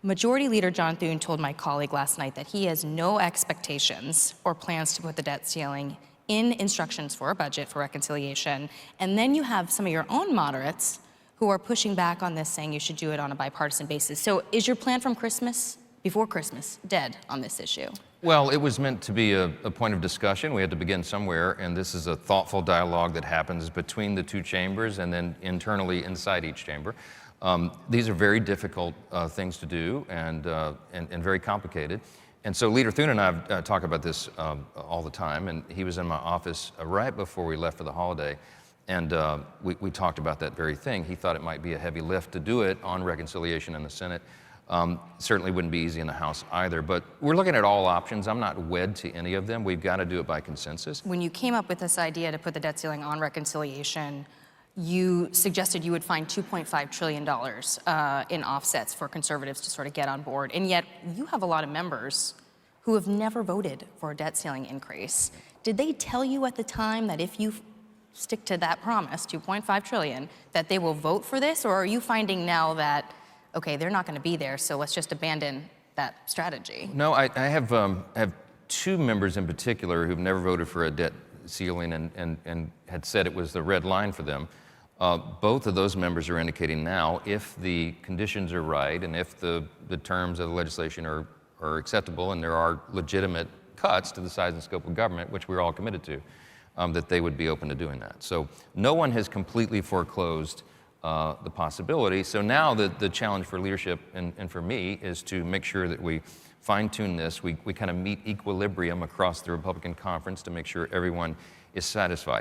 Majority Leader John Thune told my colleague last night that he has no expectations or plans to put the debt ceiling in instructions for a budget for reconciliation. And then you have some of your own moderates who are pushing back on this, saying you should do it on a bipartisan basis. So is your plan from before Christmas, dead on this issue? Well, it was meant to be a point of discussion. We had to begin somewhere, and this is a thoughtful dialogue that happens between the two chambers and then internally inside each chamber. These are very difficult things to do and very complicated. And so Leader Thune and I talk about this all the time, and he was in my office right before we left for the holiday, and we talked about that very thing. He thought it might be a heavy lift to do it on reconciliation in the Senate. Certainly wouldn't be easy in the House either, but we're looking at all options. I'm not wed to any of them. We've got to do it by consensus. When you came up with this idea to put the debt ceiling on reconciliation, you suggested you would find $2.5 trillion in offsets for conservatives to sort of get on board, and yet you have a lot of members who have never voted for a debt ceiling increase. Did they tell you at the time that if you stick to that promise, $2.5 trillion, that they will vote for this, or are you finding now that, okay, they're not going to be there, so let's just abandon that strategy? No, I have two members in particular who've never voted for a debt ceiling and had said it was the red line for them. Both of those members are indicating now, if the conditions are right and if the terms of the legislation are acceptable and there are legitimate cuts to the size and scope of government, which we're all committed to, that they would be open to doing that. So no one has completely foreclosed the possibility. So now the challenge for leadership and for me is to make sure that we fine-tune this. We kind of meet equilibrium across the Republican conference to make sure everyone is satisfied.